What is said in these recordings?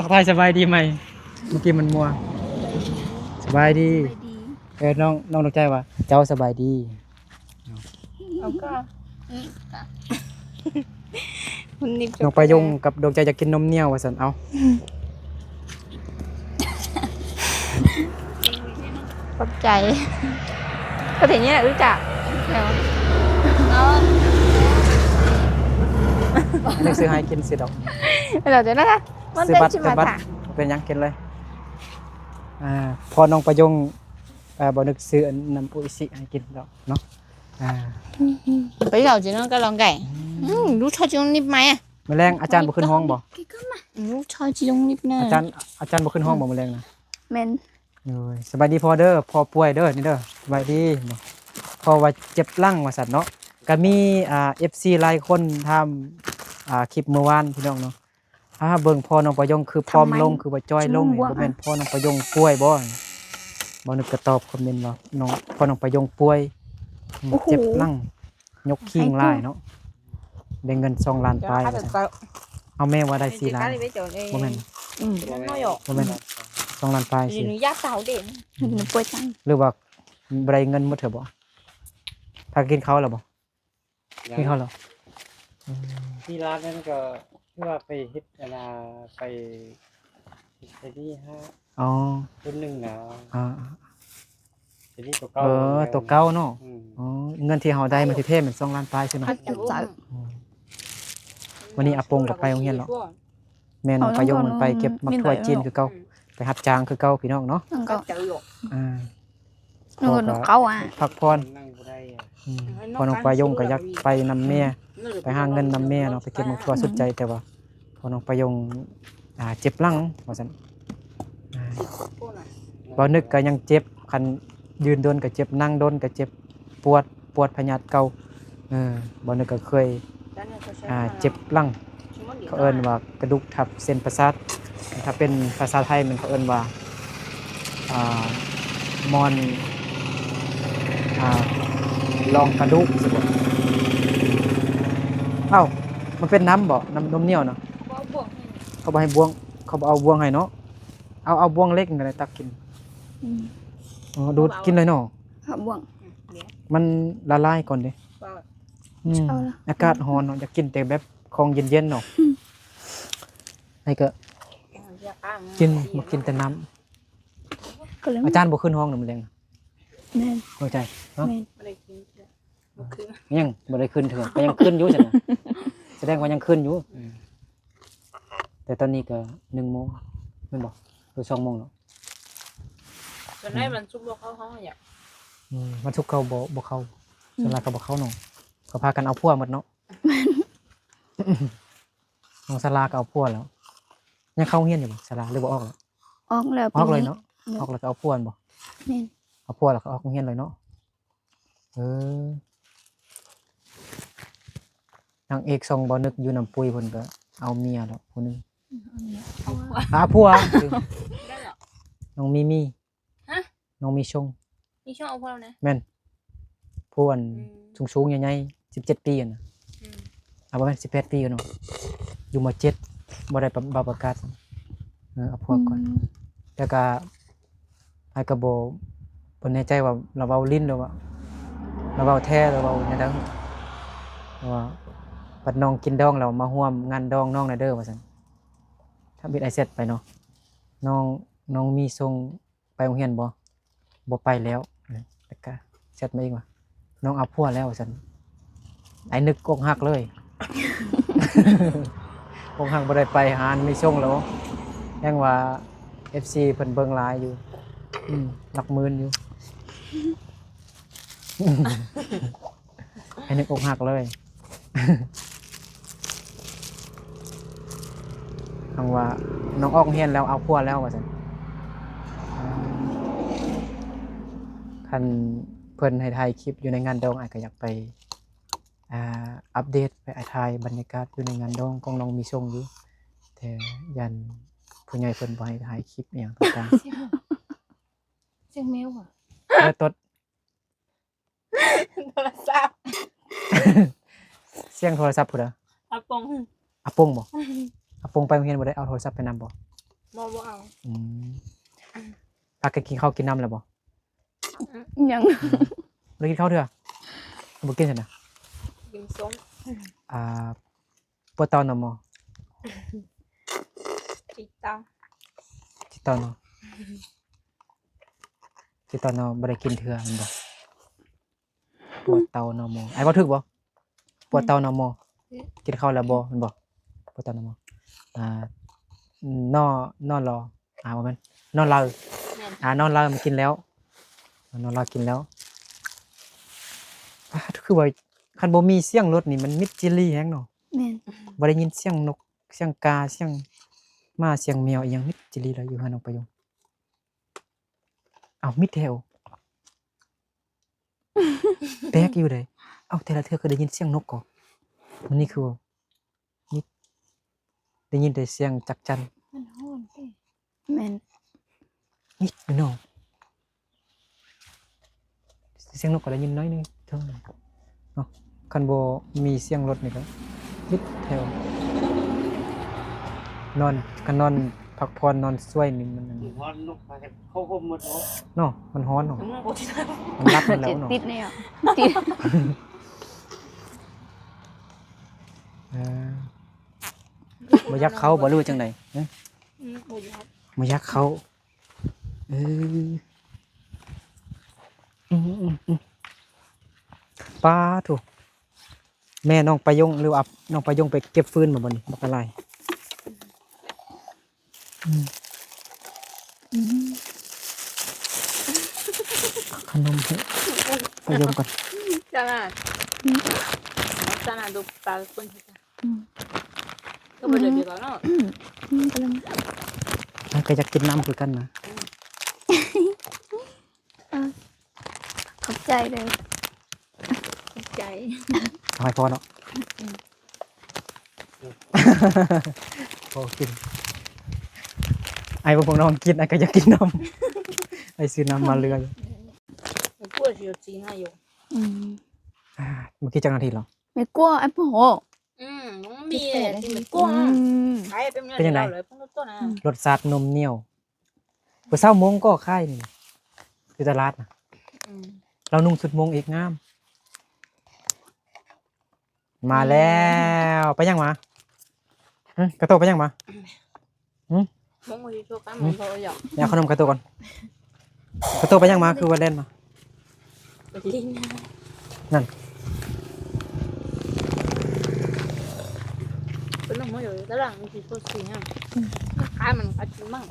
ทักทายสบายดีไหมเมื่อกี้มันมัวสบายดีน้องตกใจว่าเจ้าสบายดีเอาก็มันนิบน้องไปยงกับดวงใจจะกินนมเหนียวว่าสันเอา ขอบใจก็ถึงเนี้ยรู้จักเนาะ นึกซื้อให้กินสิดอก เราจะนะคะมัน ซื้อ เป็น บัตร ชิ เป็ มาน บัตร ถะ เป็นหยังกินเลยพอน้องไปยงบ่นึกซื้อน้ำปุยสิให้กินดอกเนาะbây giờ chỉ nó cái lòng gậy lúc cho chị nếp máy à มื้อแรงอาจารย์บ่ขึ้นห้องบ่ lúc cho chị nếp nè อาจารย์บ่ขึ้นห้องบ่มื้อแรงนะ men โอ้ยสบายดีพอเด้อพอป่วยเด้อนี่เด้อสบายดีพอว่าเจ็บหลังว่าซั่นเนาะก็มีFC หลายคนทำคลิปเมื่อวานพี่น้องเนาะเบิ่งพ่อน้องประยงคือพร้อมลงคือว่าจ้อยลงนี่บ่แม่นพ่อน้องประยงป่วยบ่นึกก็ตอบคอมเมนต์ว่าน้องพ่อน้องประยงป่วยเจ็บหลังยกคิงหลายเนาะได้เงิน2ล้านปลายว่าซั่นเอาแม่ว่าได้4ล้านบ่แม่นบ่แม่น2ล้านปลายสิ giá 6 điểm nó quay tăng หรือว่าบ่ได้เงินหมดเถอะบ่พากินข้าวแล้วบ่กินข้าวแล้ว ที่ร้านนั้นก็คือว่าไปเฮ็ดไปที่อ๋อคนหนึ่งนะ อ่า ที่ตัวเก่าตัวเก่าเนาะ อืม อ๋อเงินที่เฮาได้มาที่เทพมัน2ล้านปลายใช่ไหม วันนี้อาปงก็ไปโรงเรียนแล้วแม่นไปยงมันไปเก็บมักถ้วยจีนคือเก่าไปรับจ้างคือเก่าพี่น้องเนาะ có อ่า nó câu à พักพร นั่งบ่ได้อะ พอน้องไปยงก็อยากไปนำแม่ไปหาเงินนำแม่เนาะไปเก็บมักทั่วสุดใจแต่ว่าพอน้องไปยงเจ็บหลังว่าซั่นบ่นึกก็ยังเจ็บคันยืนโดนก็เจ็บนั่งโดนก็เจ็บปวดพยาธิเก่าบ่นึกก็เคยเจ็บหลังเขาเอิ้นว่ากระดูกทับเส้นประสาทถ้าเป็นภาษาไทยมันเขาเอิ้นว่ามอนรองกระดูกสิบ่เอ้ามันเป็นน้ำบ่น้ำนมเหนียวเนาะเขาบ่ให้บวงเขาบ่เอาบวงให้เนาะเอาบวงเล็กนั่นแหละตักกินดูดกินเลยเนาะ họ buồn มันละลายก่อนเด้อากาศร้อนเนาะอยากกินแต่แบบของเย็นๆเนาะไอ้ก็กินบ่กินแต่น้ำ อาจารย์บ่ขึ้นห้องนำแรง men เข้าใจเนาะ men ยังบ่ได้ขึ้นเถอะก็ยังขึ้นอยู่ซั่นน่ะแสดงว่ายังขึ้นอยู่แต่ตอนนี้ก็1:00 นแม่นบ่หรือ2:00 นแล้ว ตอนนี้มันซุปบ่เข้าห้องอย่าง มันสุกร์เขาบ่เข้าส่วนหลายก็บ่เข้าเนาะก็พากันเอาพัวหมดเนาะน้องศาลาก็เอาพัวแล้วยังเข้าเรียนอยู่บ่ศาลาหรือบ่ออกแล้ว ốc là ออกเลยเนาะออกแล้วก็เอาพัวบ่ men เอาพัวแล้วก็ออกโรงเรียนเลยเนาะนางเอกทรงบ่นึกอยู่น้ำปุยเพิ่นก็เอาเมียแล้วผู้นึงพัวน้องมีน้องมีชง นี่ช่องเอาพวกเรานะ แม่นผู้อันสูงๆใหญ่ๆ17 ปีอ่ะนะบ่แม่น18 ปีเนาะอยู่ม.7บ่ได้ประกาศเอาพวกก่อนแล้วก็ไอ้ก็บ่แน่ใจว่าเราเว้าลิ้นหรือว่าเราเว้าแท้หรือเว้าแนวใดว่าบัดน้องกินดองแล้วมาร่วมงานดองน้องน่ะเด้อว่าซั่นถ้าบิดไอเซตไปเนาะน้องมีส่งไปโรงเรียนบ่ไปแล้วแล้วก็เซตมาอีกว่าน้องเอาผัวแล้วว่าซั่นไอ้นึกอกหักเลย อกหักบ่ได้ไปหามีส่งแล้วแฮงว่า FC เพิ่นเบิ่งหลายอยู่หลักหมื่นอยู่ ไอ้นึกอกหักเลยคำว่าน้องออกเรียนแล้วเอาผัวแล้วว่าซั่นคันเพิ่นให้ถ่ายคลิปอยู่ในงานดองอ้ายก็อยากไปอัปเดตไปถ่ายบรรยากาศอยู่ในงานดองของน้องมีส่งอยู่แต่ยันผู้ใหญ่เพิ่นบ่ให้ถ่ายคลิปอีหยังต่าง เสียงแมวอ่ะ ๆแล้วตด โทรศัพท์ เสียงโทรศัพท์พุ่นเด้อ อาปง อาปงบ่อาปงไปโรงเรียนบ่ได้เอาโทรศัพท์ไปนำบ่ บ่เอา อืมพากันกินข้าวกินน้ำแล้วบ่ ยัง แล้วกินข้าวเถอะบ่กินซั่นน่ะ กินส้ม อ่าปวดเตานำบ่ จิตตา จิตเตาเนาะจิตเตาเนาะบ่ได้กินเถื่อแม่นบ่ปวดเตานำบ่ไอ้บ่ถึกบ่ปวดเตานำบ่กินข้าวแล้วบ่แม่นบ่ปวดเตานำบ่นอนรอบ่แม่นนอนรอ แม่น นอนรอมันกินแล้วนอนรอกินแล้วคือว่าคันบ่มีเสียงรถนี่มันมิดจิลีแฮงเนาะ แม่น บ่ได้ยินเสียงนกเสียงกาเสียงม้าเสียงแมวอีหยังมิดจิลีแล้วอยู่เฮือนน้องประยงอ้าวมิดแถว แปลกอยู่เด้อ้าวแต่ละเทื่อก็ได้ยินเสียงนกก็มันนี่คือมิดได้ยินแต่เสียงจักจั่น มันฮ้อนเด้แม่น มิดอยู่เนาะเสียงนกก็ได้ยินน้อยหนึงเท่านั้นเนาะคันบ่มีเสียงรถนี่ก็มิดแถวนอนก็นอนพักผ่อนนอนช่วยนี่มัน พอนกมาเข้าห่มหมดเนาะ เนาะมันร้อนเนาะ มึงบ่ที่ไหน มันรับมันแล้วเนาะ ติดเนี่ยติด เออบ่ยักเขาบ่รู้จังได๋ฮะ บ่อยาก บ่ยักเขาเอออืมป้าถูกแม่น้องประยงหรือว่าน้องประยงไปเก็บฟืนมาบ่นี่บ่เป็นไรขนมให้ประยงก่อน จ้าน่ะจ้าน่ะดูปลาคนที่จ้าก็บ่ได้ไปก่อนเนาะ กำลัง มันก็อยากกินน้ำคือกันนะ ขอบใจเลย ใจ เอาให้พอเนาะพอกินไอ้พวกน้องกินไอ้ก็อยากกินน้ำไอ้ซื้อน้ำมาเรืออยู่ มันพูดสิ有จีนให้อยู่ เมื่อกี้จังนาทีเหรอ ไม่กลัวไอ้โห น้องมีที่มันกว้างขายเป็นเงินเราเลยพวกต้นน่ะ รสชาตินมเหนียวเมื่อเช้ามงก็ค่ายนี่คือตลาดนะเรานุ่งสุดมงอีกงาม มาแล้วไปยังมากระโตไปยังมา มึงบ่สิโชคกันมันบ่อยาก เนี่ยขนมกระโตก่อนกระโตไปยังมาคือว่าเล่นมา ไปลิง นั่น เป็นน้องอยู่ตารางมีสิโชคสิฮะขายมันก็กินมั่ง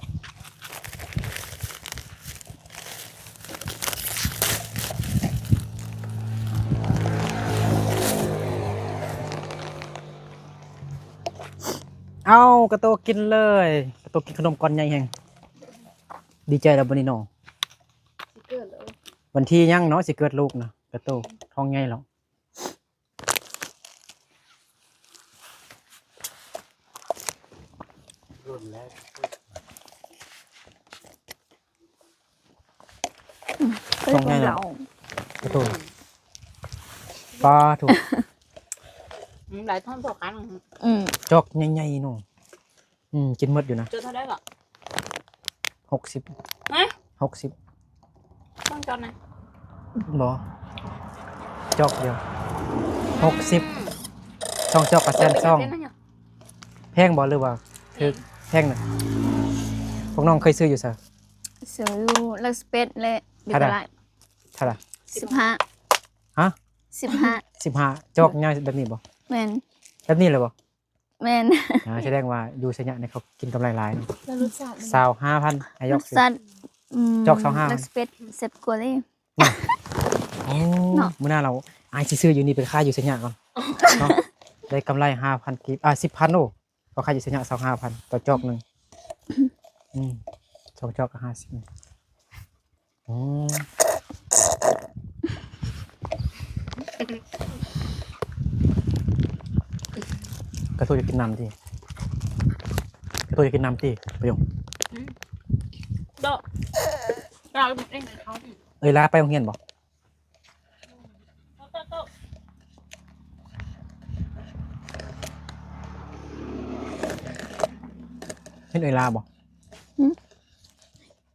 เอากระโตกินเลยกระโตกินขนมก้อนใหญ่แฮงดีใจแล้วบันนี้เนาะ สิเกิดแล้ว วันที่ยังเนาะสิเกิดลูกนะกระโตท้องใหญ่แล้ว รุ่นแล้ว ก็เลยของเรา กระโตปลาถูก หลายท่อนต่อกัน จอกใหญ่ๆเนาะกินหมดอยู่นะ เจอเท่าได้ก็ 60 ฮะ 60 ต้องจอดนะ บ่จอกเดียว60ช่องจอกกับแซนซ่องแพงบ่หรือว่าคือแพงน่ะพวกน้องเคยซื้ออยู่ซะ ซื้ออยู่ลักสเปซและบิกลา เท่าไหร่ 15 ฮะ 15 15จอกใหญ่แบบนี้บ่ แม่น แบบนี้เลยบ่ แม่น แสดงว่าอยู่ไสยะเนี่ยเขากินกำไรหลายเนาะ แล้วรู้จัก 25,000ให้ย ร ก ส สิ ชาติ จอก25 ลักสเปซเซ็บกว่าเลย โอ้ เนาะ มื้อหน้าเราอายสิซื้ออยู่นี่ไปขายอยู่ไสยะก่อนเนาะได้กำไร 5,000 กีบ10,000โอ้ก็ขายอยู่ไสยะ25,000ต่อจอกหนึงสองจอกก็50อืมกระตูจะกินน้ำทีกระตูจะกินน้ำทีประโยง ดอกเราเองเขา เอ้ยลาไปโรงเรียนบ่เห็นเอ้ยลาบ่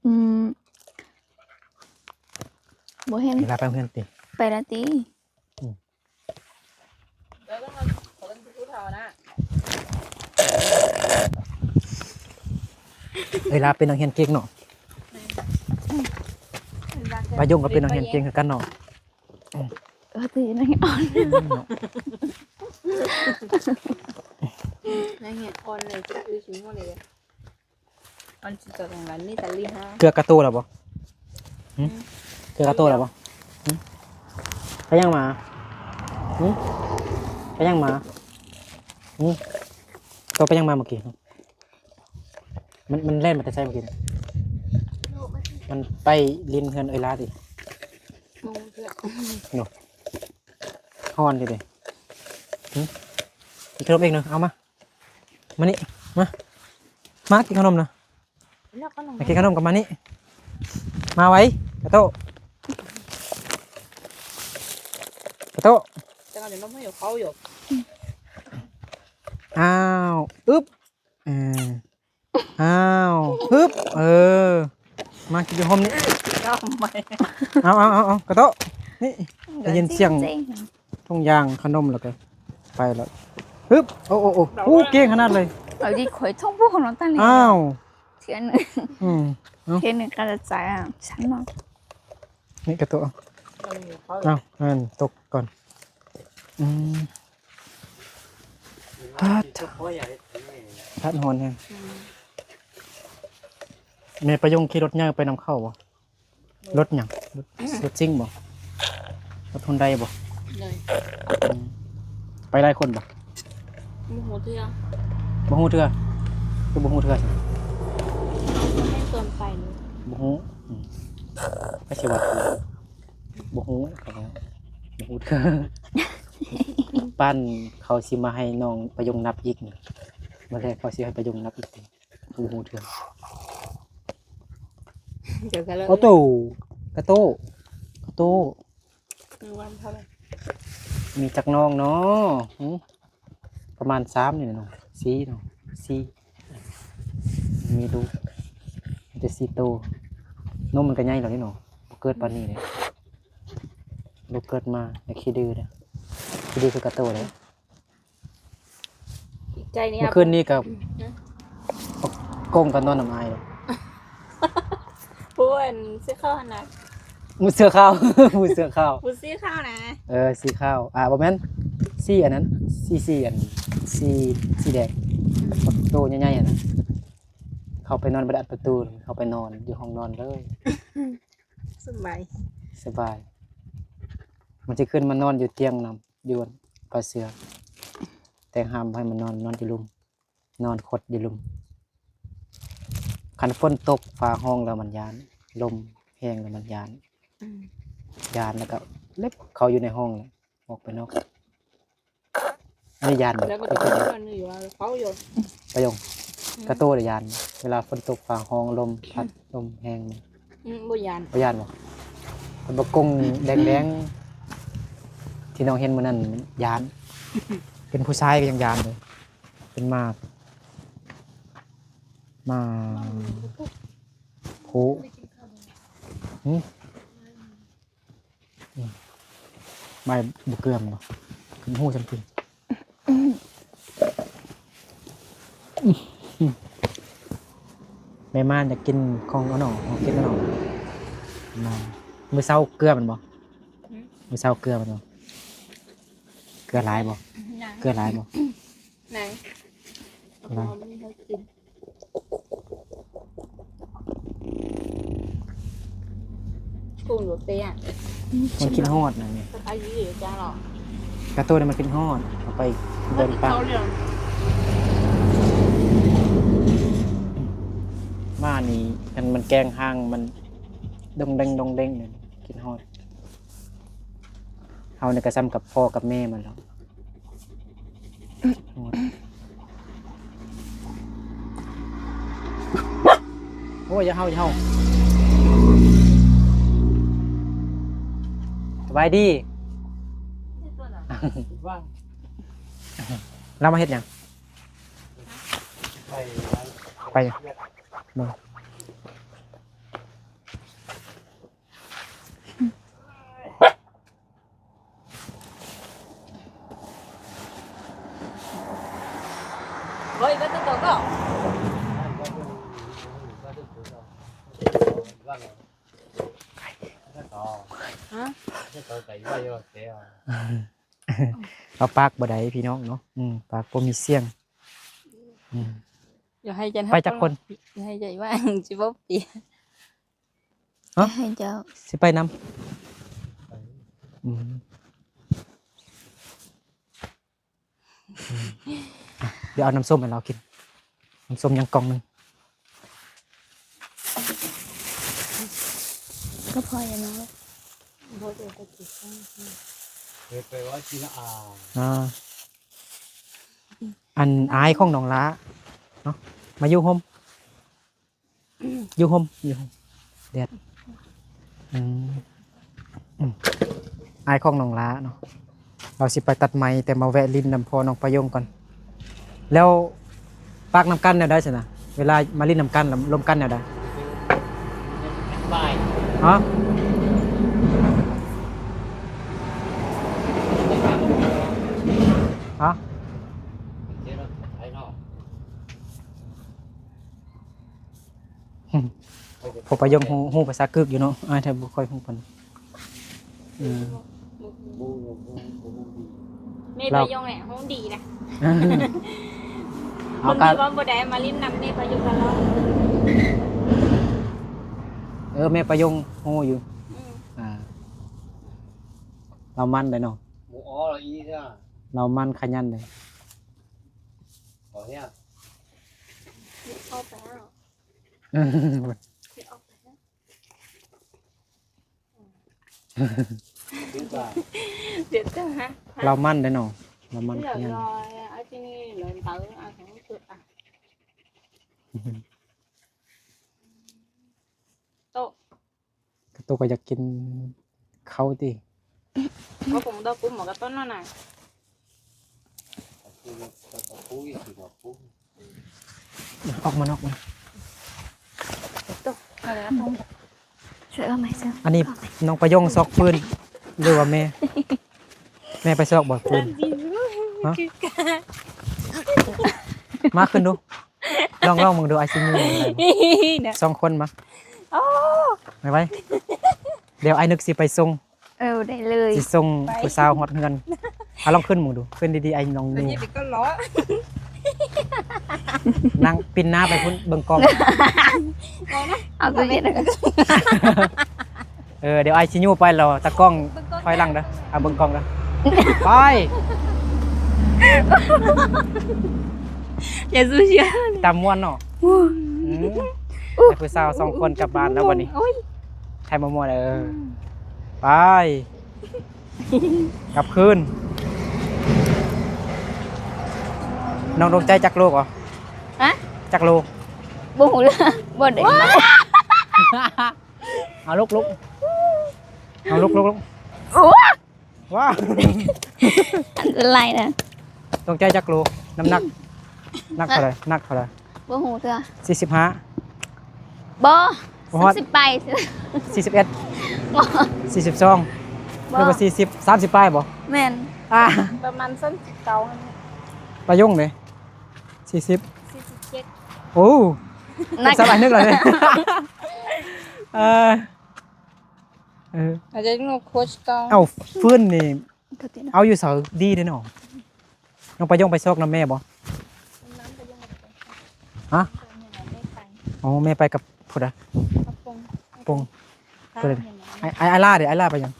อืมบ่เห็น เวลาไปโรงเรียนติ ไปละติ แล้วก็มาขอเป็นผู้เฒ่านะ เวลาเป็นนักเรียนเก่งเนาะปายงก็เป็นนักเรียนเก่งคือกันเนาะ ตีนังอ่อน นั่นไงออนเลยจะคือชิ้นอะไรออนจิตตรงนั้นนี่แต่ลีฮะ เกลือกระตูแล้วบ่หึเกลือกระตูแล้วบ่หึไปยังมาหึไปยังมาหึตัวไปยังมาเมื่อกี้มันเล่นมาแต่ใช่เมื่อกี้น่ะมันไปลินเฮือนเอยลาดิ มองเพื่อน ฮอนดิเด้หึกินขนมเองเนาะเอามานี่มากินขนมเนาะ แล้วก็ลง มากินขนมกับมานี่มาไว้กระโตะกระโตะ จะกันเดี๋ยวน้องไม่อยู่เขาอยู่ อ้าวอึ๊บอ้าวฮึบมากินขนมนี่ ก็ไม่ เอากระโตะนี่ได้ยินเสียงทุ่งยางขนมแล้วก็ไปแล้วฮึบโอ้เก่งขนาดเลย เอาดิข่อยท่องพวกของน้องตั้งเลย อ้าว เทียนหนึ่ง อืม เทียนหนึ่งกระจายอ่ะฉันเนาะ นี่กระโตะ ก็อยู่เขา เอานั่นตกก่อนพัดหอนแฮงแม่ประยงขี่รถย่างไปนำเข้าบ่รถหยังรถซิ่งบ่รถฮอนไดบ่ เลย ไปหลายคนบ่ มูหูเทือ บ่ฮู้เทื่อคือบ่ฮู้เทื่อ ให้เกินไปเลย บ่ฮู้ไปสิว่าบ่ฮู้ก็แล้วบ่ฮู้เทื่อปั้นเขาสิมาให้น้องประยงนับอีกนี่มื้อแรกเขาสิให้ประยงนับอีกบ่ฮู้เทื่อ เดี๋ยวกันเลย โอ้โตกระโตคือวันเท่าไหร่ มีจักน้องเนาะประมาณ3นี่เนาะ4เนาะ4มีลูกมีแต่4โตนมมันก็ใหญ่แล้วนี่เนาะบ่เกิดปานนี้เลยลูกเกิดมาแต่ขี้ดื้อเด้อขี้ดื้อคือกระโตเลย ใจนี่ เมื่อคืนนี้กับก้งกันนอนน้ำอายเลย พูนซื้อข้าวนะ มือเสือข้าว มือเสือข้าว พูซื้อข้าวนะ สีข้าวบ่แม่นสีอันนั้นสีอันสีแดงประตูใหญ่ๆอันนั้นเข้าไปนอนบนประตูเข้าไปนอนอยู่ห้องนอนเลย สบาย สบาย มันจะขึ้นมานอนอยู่เตียงนำอยู่ปลาเสือแต่ห้ามให้มันนอนอยู่ลุมนอนคดอยู่ลุมคันฝนตกฟ้าห้องแล้วมันยานลมแห้งแล้วมันยานแล้วก็เล็บเขาอยู่ในห้องเลยออกไปนอกไม่ยาน แล้วก็จะนอนอยู่เขาอยู่ ประยงกระโต้เลยยานเวลาฝนตกฟ้าห้องลมพัดลมแห้ง บุญยาน บ่ยานบ่มันบกงแดงๆที่น้องเห็นมื้อนั้นยาน เป็นผู้ชายก็ยังยานเลยเป็นมาผู้ไม่บุเกลือมเนาะคือหูจำเป็นแม่ม่านอยากกินของเอาหน่อกินเอาหน่อมามื้อเช้าเกลือมันบ่มื้อเช้าเกลือมันบ่เกลือหลายบ่เกลือหลายบ่ ไหนเราไม่ให้กินกุ้งหรือเปรี้ย มันกินฮอดนั่นนี่ สะพายยืดจ้าหรอก ระโต้เนี่ยมันกินฮอดเอาไปเดินป่า เขาเรื่อง มานี่มันแกงห้างมันดงเด้งเนี่ยกินฮอดเฮาเนี่ยก็ซ้ำกับพ่อกับแม่มันแล้วฮอดโอ้ยอย่าเฮาสบายดี ว่าง เรามาเฮ็ดหยัง ไป ไปหยังบ่ ฮะ จะต่อไปว่าอยู่เสีย เราปากบ่ได้พี่น้องเนาะปากบ่มีเสียงอย่าให้จัน ไปจักคน อย่าให้ใจว่าง สิบ่เปีย ฮะ ให้เจ้า สิไปนำเดี๋ยวเอาน้ำส้มให้เรากินน้ำส้มยังกล่องหนึง ก็พออย่างน้อย บ่ได้ก็สิฟัง เคยไปว่าจีน่า อันอายของน้องล้าเนาะมาอยู่ห่มอยู่ห่มแดดอายของน้องล้าเนาะเราสิไปตัดไม้แต่มาแวะลิ้นน้ำพอน้องประยงก่อนแล้วปากน้ำกันเนี่ยได้สินะเวลามาลิ้นน้ำกันลมกันเนี่ยได้ บาย ฮะฮะ เดี๋ยวเราไปเนาะ พอประยงฮู้ภาษากึกอยู่เนาะอ้ายแทบบ่ค่อยฮู้ปานแม่พยงเนี่ยฮู้ดีนะ เอา คน กะ ที่ว่าบ่ได้มาลิ้นนำแม่พยงตลอด แม่ประยงฮู้อยู่เรามันเลยเนาะ หมูอ๋อเราอีใช่ไหม เรามันขยันเลย ขอเนี่ย เอาไปแล้วเอาไปแล้ว ซื้อไป เดี๋ยวจะฮะ เรามันเลยเนาะเรามัน เดี๋ ข ยว ยัน รอเอาที่นี่เลยเต๋อเอาของสุดอ่ะโต ตัวก็อยากกินเขาติ ก็คงต้องกุ้มหมอกระต้นนั่นน่ะ ปุ้ยสิบอกปุ้ย ออกมานอกมา โตอะไรนะทุ่ง ช่วยเอาไหมเจ้า อันนี้น้องประยงซอกปืนหรือว่าแม่ แม่ไปซอกบ่ปืนฮะมาขึ้นดูลองมึงดูไอซียูสองคนมาไปไว้เดี๋ยวไอ้นึกสิไปส่ง ได้เลย สิส่งผู้สาวฮอดเงินเอาลองขึ้นมึงดูขึ้นดีๆไอ้น้อง แล้ว นิว ยี่ปีก็ล้อ นั่งปินหน้าไปพุ่นเบิ่งกล้อง เอาตัวนี้นะ เดี๋ยวไอ้ชิยูไปเราตะกล้องถอยหลังเด้อเอาเบิ่งกล้องเด้อไป อย่าสู้เชียว ตามม่วนเนาะไอ้ผู้สาวสองคนกลับบ้านแล้ววันนี้ใช่มาม่วนไปกลับคืนน้องดวงใจจักโลกเหรอ ฮะ จักโล บ่หูเลยบ่ได้ เอาลุกเอาลุก โอ้ ว้า อันตรายนะ ดวงใจจักโลน้ำหนักเท่าไหร่นักเท่าไหร่ บ่หูเถอะ 45 บ่ บ่ฮอด 30ไป 41 บ่ 42หรือว่า40 30ป้ายบ่ แม่น ประมาณส้นเก่า ประยงเลย40 47 โอ้ นัก สบายนึกเลยอาจจะงโค้ชเก่า เอาฟื้นนี่ ก็ตินะ เอาอยู่เสาดีเด้อเนาะน้องประยงไปซอกน้ำแม่บ่ฮะอ๋อแม่ไปกับผู้ใดปงผู้ใดไอ้ล่าเด้ไอ้ล่าไปยัง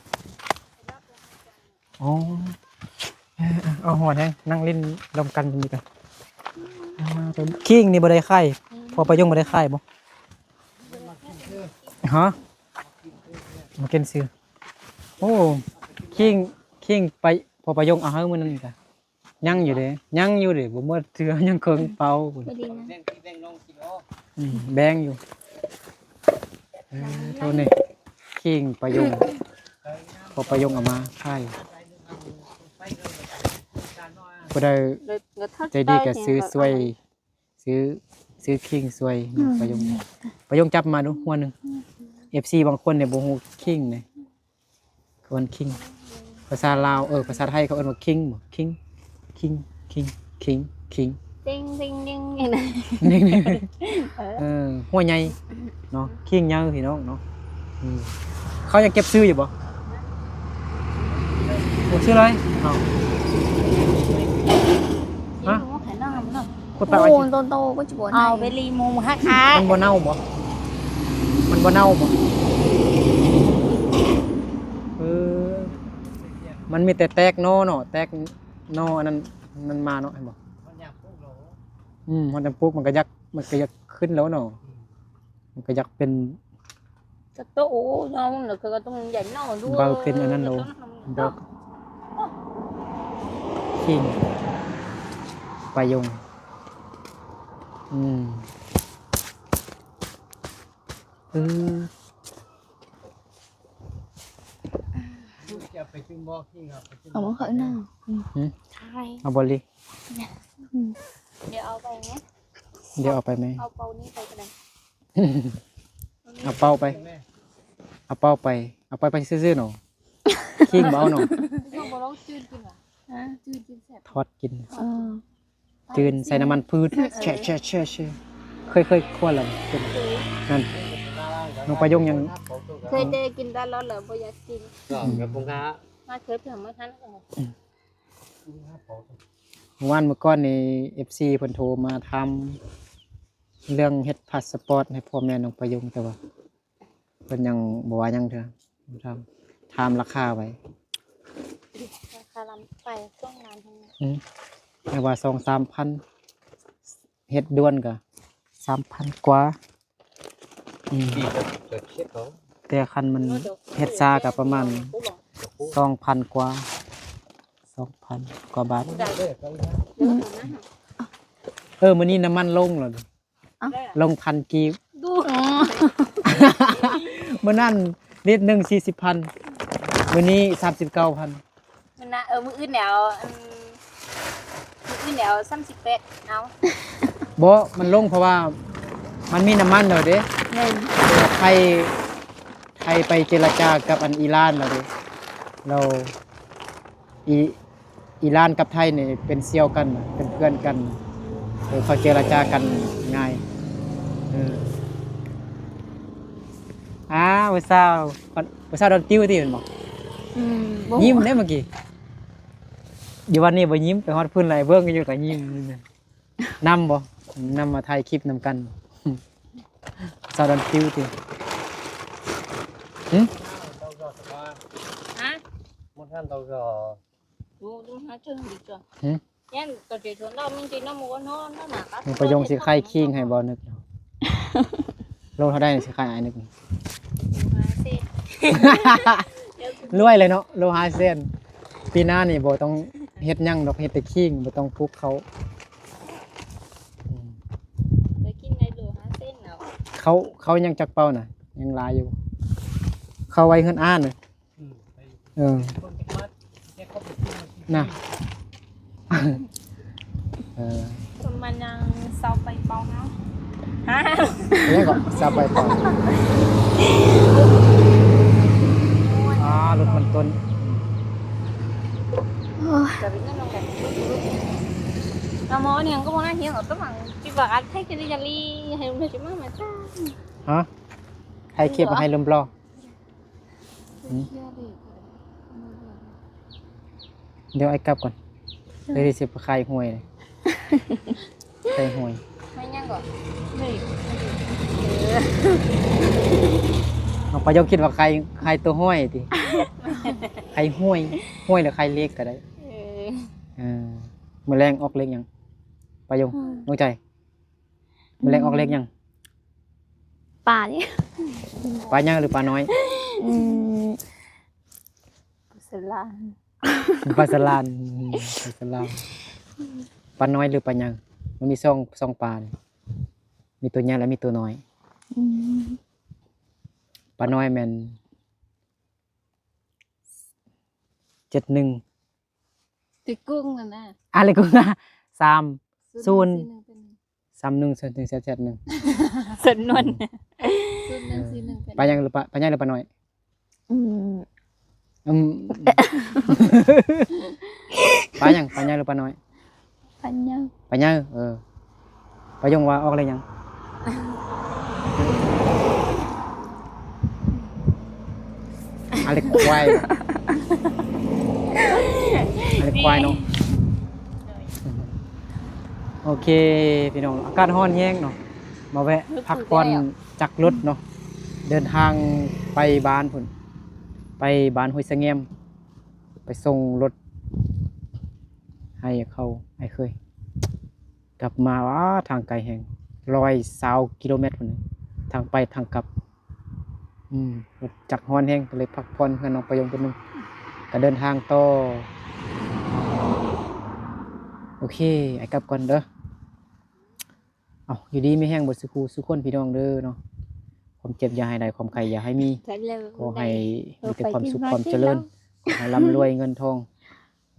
อ๋อเอาหอดแฮงนั่งเล่นลมกันตรงนี้กันคิงนี่บ่ได้ไข่พอประยงบ่ได้ไข่บ่ฮะมากินซื้อโอ้คิงไปพอประยงเอาให้มื้อนั้นก็ยังอยู่เด้ยังอยู่เด้บ่หมดเทื่อยังเคิงเป่าพุ่น บ่ดีนะ แบ่งน้องกินอ๋อ แบงอยู่เท่านี้คิงประยงพอประยงเอามาไข่บ่ได้ใจดีก็ซื้อสวยซื้อคิงสวยประยงจับมาดูหัวหนึง FC บางคนเนี่ยบ่ฮู้คิงเนี่ยคนคิงภาษาลาวภาษาไทยเขาเอิ้นว่าคิงบ่คิงติงติงติงอย่างนั้น นี่หัวใหญ่เนาะคิงยาวพี่น้องเนาะเขายังเก็บซื้ออยู่บ่ โอ้ชื่ออะไรอ้าว Hả? Không có khả năng lắm đâu. คนแปลว่า Môn tô tô có chụp này. Với ly mù hát มั khá. นบ่เน่าบ่มันบ่เน่าบ่เออมันมีแต่แตกโนเนาะแตกโนอันนั้นมันมาเนาะเห็นบ่ มันอยากพูดเหรอ มันจะปลูกมันก็ยักขึ้นแล้วเนาะมันก็ยักเป็น Cái tô ủ nhau là cái tô dạy nó luôn. Bao kinh ở nên đâu. ดอกขิงปลายงเออ จะไปจึงบอกที่ครับไปจึง Ở một khởi nào. Hai. เอาบอลลี Để ao bay nhé. เดี๋ยวเอาไปไหม Ao bao ní bay cái này. เอาเป้าไป เอาเป้าไป เอาไปซื่อๆหนูขิงเบาหนู Không có lâu chưa kìa. Hả? Chưa chưa sẹp. ทอดกิน Ờ. จืนใส่น้ำมันพืชแช่เคยคั่วแล้วเป็นนั่นน้องปลายงยัง Khơi tê kinh ra lo là bây giờ kinh. กับพงค้า Mà khơi thì mới khăn rồi. วันเมื่อก่อนนี่ FC เพิ่นโทรมาทำเรื่องเฮ็ดพาสปอร์ตให้พ่อแม่น้องปลายงแต่ว่าเพิ่นยังบ่ว่าหยังเด้อถามราคาไว้ Khá lắm. Phải không làm thôi. ไม่ว่า 2-3,000 เฮ็ดด่วนก็ 3,000 กว่า ที่จะเช็ดเขา แต่คันมันเฮ็ดซาก็ประมาณ 2,000 กว่า 2,000 กว่าบาท มื้อนี้น้ำมันลงแล้วลง1,000 กีบ Du. มื้อนั้นลิตรหนึง 40,000 มื้อนี้ 39,000 Mình là ở mũi nẻo xăm xịt bẹt áo. บ่มันลงเพราะว่ามันมีน้ำมันแล้วเด้ Nên. ไทยไปเจรจากับอันอิหร่านแล้วเด้เราอิหร่านกับไทยนี่เป็นเซี่ยวกันน่ะเป็นเพื่อนกันเขาเจรจากันง่ายผู้สาวโดนติ้วที่เห็นบ่ Bố. ยิ้มได้เมื่อกี้เดี๋ยววันนี้บ่ยิ้มไปฮอดพื้นไหลเบิ่งอยู่ก็ยิ้มนำบ่นำมาถ่ายคลิปนำกันสาวโดนติ้วติ tao gò qua Hả? một tháng tao gò Du đúng hả chưa được chưa? Hử? Nhá, tao chỉ xuống đâu mình chỉ nó mua nó nạc á. มันประยงสิไข่คิงให้บ่นึกลงเท่าได้สิไข่อ้ายนึก รวยเลยเนาะโลหะเส้นปีหน้านี่บ่ต้องเฮ็ดหยังดอกเฮ็ดแต่คิงบ่ต้องปลูกเขา Tới kinh này lửa hả tên nào? เขายังจักเป้าน่ะยังหลายอยู่ เขาไว้เฮือนอ้านน่ะเออ con cái mắt cái không được tin น่ะเออ Còn mà nhang sau bay bao nó. Hả? เรียกก็สบายปอนรถมันต้น Tại vì nó nông cảnh. Nó mó thì có món ăn hiếm ở tấm bằng cái vợ ăn thấy cái đi ra ly hay không chỉ mà ta. ฮะให้เคียบให้ลมปลอเดี๋ยวไอ้กลับก่อนเดี๋ยวสิไปขายหวยเลยขายหวย Mấy nhang gọi. Này. เอาไปยกคิดว่าใครตัวห้อยติใครห้วยหรือใครเล็กก็ได้ มื้อแรงออกเล็กยังไปยงน้องใจมื้อแรงออกเล็กยัง Bà đi. ปลายังหรือปลาน้อย Sờ la. ปลาสลานปลาน้อยหรือปลายังมันมีสองปลานี่มีตัวใหญ่และมีตัวน้อยปลาน้อยแม่น71 Thì cung rồi nè. อะไรกูนะ3 Xuân 31 1 luôn.ปลายังหรือปลาใหญ่หรือปลาน้อย ปลายังปลาใหญ่หรือปลาน้อย Bà nhau. ปลาใหญ่ปลายงว่าออกอะไรยังอะไรควาย อะไรควายเนาะโอเคพี่น้องอากาศร้อนแห้งเนาะมาแวะพักผ่อนจักรถเนาะเดินทางไปบ้านพุ่นไปบ้านห้วยสะแงมไปส่งรถให้เขาให้เคยกลับมาว้าทางไกลแห่ง120 กิโลเมตรพุ่นทางไปทางกลับรถจักรฮ้อนแห้งก็เลยพักผ่อนกับน้องประยงคนหนึงก็เดินทางต่อโอเคไอ้กลับก่อนเด้อเอาอยู่ดีไม่แห้งบทสุขูสุขคนพี่น้องเด้อเนาะความเจ็บอย่าให้ได้ความไข้อย่าให้มี Thật là ขอให้มีแต่ความสุขความเจริญขอให้ร่ำรวยเงินทอง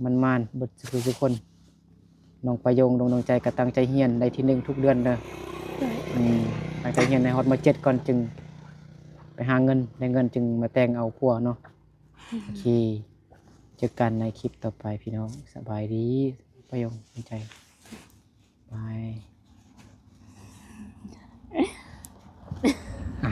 มันมานบทสุขทุกคนน้องประยงน้องใจกระตั้งใจเฮียนได้ที่ 1ทุกเดือนเด้อตั้งใจเฮียนในฮอดมา7ก่อนจึงไปหาเงินได้เงินจึงมาแต่งเอาผัวเนาะโอเคเจอกันในคลิปต่อไปพี่น้องสบายดีประยงน้องใจบายอ่ะ